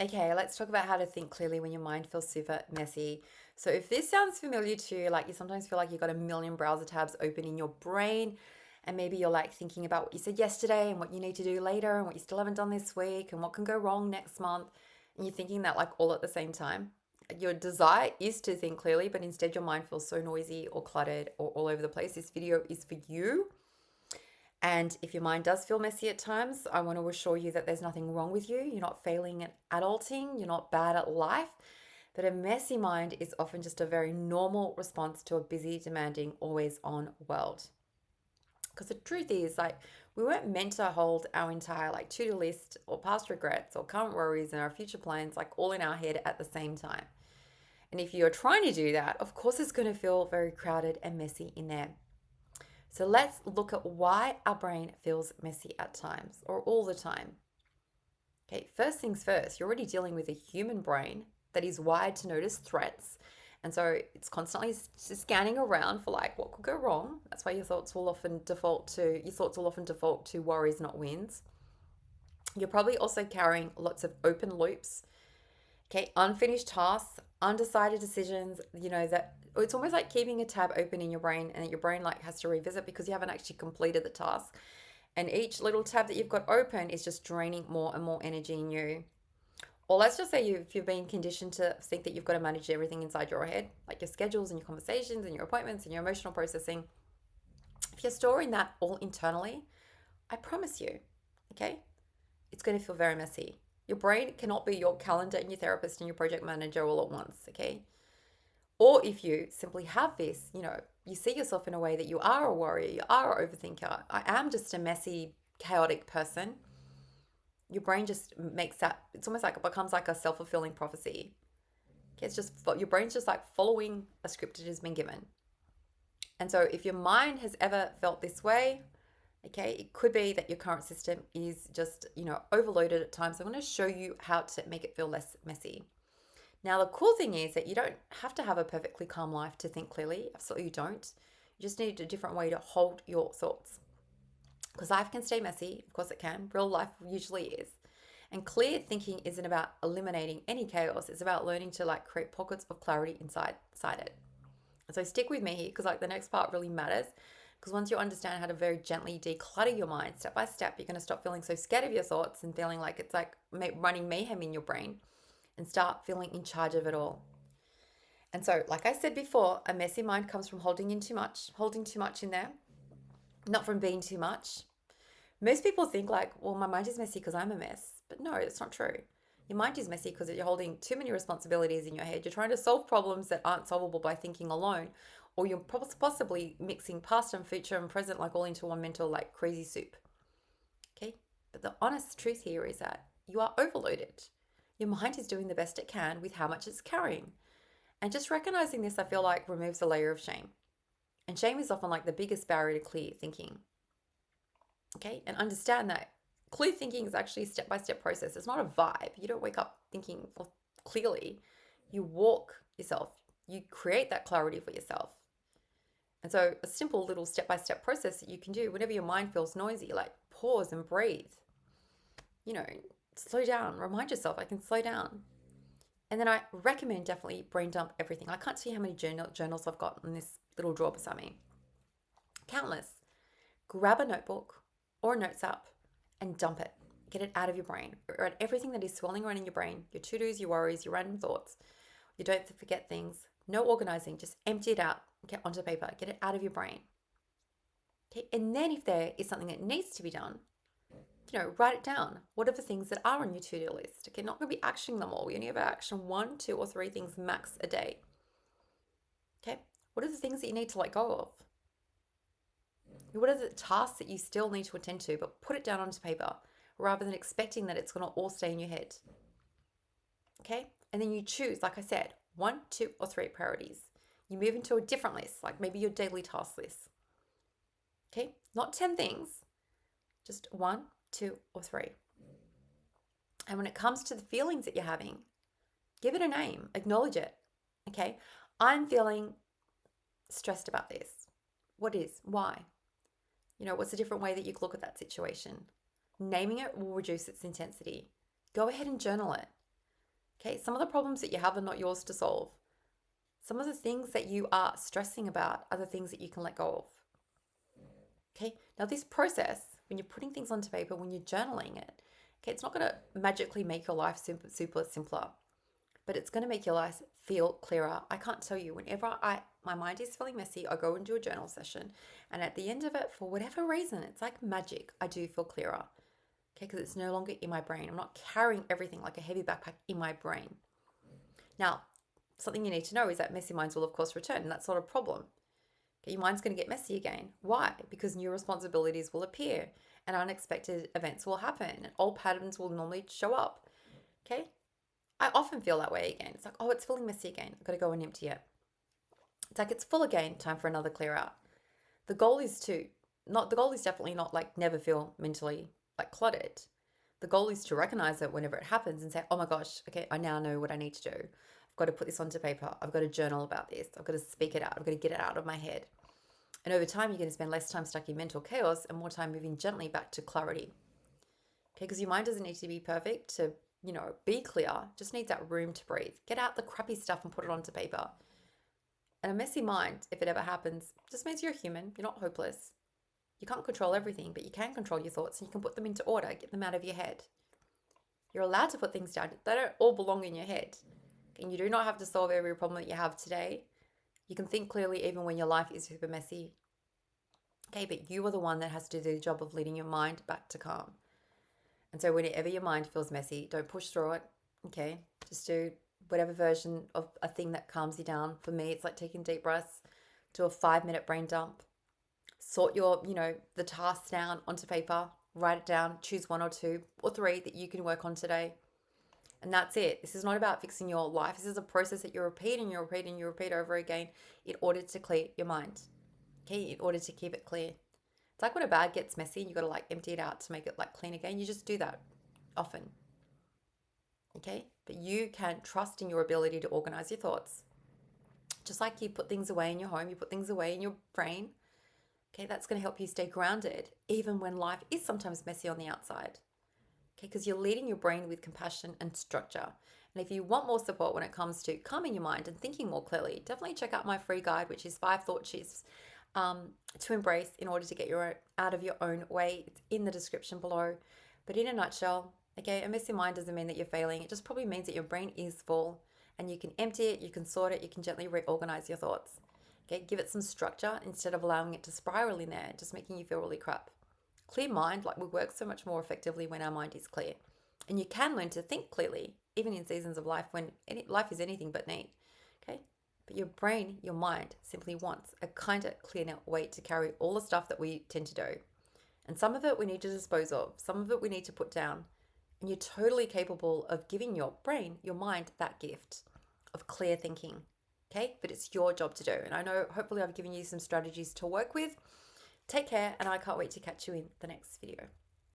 Okay, let's talk about how to think clearly when your mind feels super messy. So, if this sounds familiar to you, like you sometimes feel like you've got a million browser tabs open in your brain, and maybe you're like thinking about what you said yesterday and what you need to do later and what you still haven't done this week and what can go wrong next month, and you're thinking that like all at the same time. Your desire is to think clearly, but instead your mind feels so noisy or cluttered or all over the place. This video is for you. And if your mind does feel messy at times, I want to assure you that there's nothing wrong with you. You're not failing at adulting, you're not bad at life. But a messy mind is often just a very normal response to a busy, demanding, always on world. Because the truth is, like, we weren't meant to hold our entire like to-do list or past regrets or current worries and our future plans like all in our head at the same time. And if you're trying to do that, of course it's going to feel very crowded and messy in there. So let's look at why our brain feels messy at times or all the time. Okay, first things first, you're already dealing with a human brain that is wired to notice threats. And so it's constantly scanning around for like what could go wrong. That's why your thoughts will often default to worries, not wins. You're probably also carrying lots of open loops. Okay, unfinished tasks, undecided decisions, that it's almost like keeping a tab open in your brain and your brain like has to revisit because you haven't actually completed the task. And each little tab that you've got open is just draining more and more energy in you. Or let's just say you've been conditioned to think that you've got to manage everything inside your head, like your schedules and your conversations and your appointments and your emotional processing. If you're storing that all internally, I promise you, okay, it's going to feel very messy. Your brain cannot be your calendar and your therapist and your project manager all at once, okay? Or if you simply have this, you see yourself in a way that you are a worrier, you are an overthinker. I am just a messy, chaotic person. Your brain just makes that, it's almost like it becomes like a self fulfilling prophecy. Okay, it's just, your brain's just like following a script it has been given. And so if your mind has ever felt this way, okay, it could be that your current system is just, overloaded at times. I'm going to show you how to make it feel less messy. Now, the cool thing is that you don't have to have a perfectly calm life to think clearly. Absolutely, you don't. You just need a different way to hold your thoughts. Because life can stay messy, of course it can. Real life usually is. And clear thinking isn't about eliminating any chaos. It's about learning to like create pockets of clarity inside it. So stick with me here because like the next part really matters. Because once you understand how to very gently declutter your mind step by step, you're going to stop feeling so scared of your thoughts and feeling like it's like running mayhem in your brain and start feeling in charge of it all. And so, like I said before, a messy mind comes from holding too much in there, not from being too much. Most people think like, well, my mind is messy because I'm a mess. But no, it's not true. Your mind is messy because you're holding too many responsibilities in your head. You're trying to solve problems that aren't solvable by thinking alone, or you're possibly mixing past and future and present like all into one mental like crazy soup. Okay? But the honest truth here is that you are overloaded. Your mind is doing the best it can with how much it's carrying. And just recognizing this, I feel like removes a layer of shame. And shame is often like the biggest barrier to clear thinking. Okay? And understand that clear thinking is actually a step by step process. It's not a vibe. You don't wake up thinking clearly. You walk yourself, you create that clarity for yourself. And so, a simple little step by step process that you can do whenever your mind feels noisy, like pause and breathe, you know, slow down, remind yourself I can slow down. And then I recommend definitely brain dump everything. I can't see how many journals I've got in this little drawer beside me. Countless. Grab a notebook or a notes app and dump it. Get it out of your brain. Write everything that is swirling around in your brain, your to-dos, your worries, your random thoughts. You don't forget things. No organizing, just empty it out. Get onto paper. Get it out of your brain. Okay, and then if there is something that needs to be done, write it down. What are the things that are on your to-do list? Okay, not going to be actioning them all. We only ever action one, two, or three things max a day. Okay, what are the things that you need to let go of? What are the tasks that you still need to attend to, but put it down onto paper rather than expecting that it's going to all stay in your head? Okay, and then you choose, like I said, one, two, or three priorities. You move into a different list, like maybe your daily task list. Okay, not 10 things, just one, two, or three. And when it comes to the feelings that you're having, give it a name, acknowledge it. Okay, I'm feeling stressed about this. What is? Why? What's a different way that you could look at that situation? Naming it will reduce its intensity. Go ahead and journal it. Okay, some of the problems that you have are not yours to solve. Some of the things that you are stressing about are the things that you can let go of. Okay, now this process, when you're putting things onto paper, when you're journaling it, okay, it's not going to magically make your life super simpler, but it's going to make your life feel clearer. I can't tell you, whenever my mind is feeling messy, I go into a journal session, and at the end of it, for whatever reason, it's like magic. I do feel clearer. Okay, because it's no longer in my brain. I'm not carrying everything like a heavy backpack in my brain. Now, something you need to know is that messy minds will, of course, return, and that's not a problem. Okay, your mind's going to get messy again. Why? Because new responsibilities will appear and unexpected events will happen and old patterns will normally show up. Okay? I often feel that way again. It's like, oh, it's feeling messy again. I've got to go and empty it. It's like it's full again, time for another clear out. The goal is to not the goal is definitely not like never feel mentally like cluttered. The goal is to recognize it whenever it happens and say, oh my gosh, okay, I now know what I need to do. I've got to put this onto paper. I've got to journal about this. I've got to speak it out. I've got to get it out of my head. And over time, you're going to spend less time stuck in mental chaos and more time moving gently back to clarity. Okay, because your mind doesn't need to be perfect to, be clear. Just needs that room to breathe. Get out the crappy stuff and put it onto paper. And a messy mind, if it ever happens, just means you're human. You're not hopeless. You can't control everything, but you can control your thoughts and you can put them into order, get them out of your head. You're allowed to put things down. They don't all belong in your head. And you do not have to solve every problem that you have today. You can think clearly even when your life is super messy. Okay, but you are the one that has to do the job of leading your mind back to calm. And so whenever your mind feels messy, don't push through it. Okay, just do whatever version of a thing that calms you down. For me, it's like taking deep breaths, do a 5 minute brain dump, sort your, the tasks down onto paper, write it down, choose one or two or three that you can work on today. And that's it. This is not about fixing your life. This is a process that you repeat and you repeat and you repeat over again in order to clear your mind. Okay, in order to keep it clear. It's like when a bag gets messy and you got to like empty it out to make it like clean again. You just do that often. Okay, but you can trust in your ability to organize your thoughts. Just like you put things away in your home, you put things away in your brain. Okay, that's going to help you stay grounded even when life is sometimes messy on the outside. Okay, because you're leading your brain with compassion and structure. And if you want more support when it comes to calming your mind and thinking more clearly, definitely check out my free guide, which is 5 thought shifts to embrace in order to get out of your own way. It's in the description below. But in a nutshell, okay, a messy mind doesn't mean that you're failing. It just probably means that your brain is full and you can empty it, you can sort it, you can gently reorganize your thoughts. Okay, give it some structure instead of allowing it to spiral in there, just making you feel really crap. Clear mind, like we work so much more effectively when our mind is clear. And you can learn to think clearly, even in seasons of life when life is anything but neat. Okay, but your brain, your mind simply wants a kind of cleaner way to carry all the stuff that we tend to do. And some of it we need to dispose of, some of it we need to put down. And you're totally capable of giving your brain, your mind, that gift of clear thinking. Okay, but it's your job to do. And I know hopefully I've given you some strategies to work with. Take care, and I can't wait to catch you in the next video.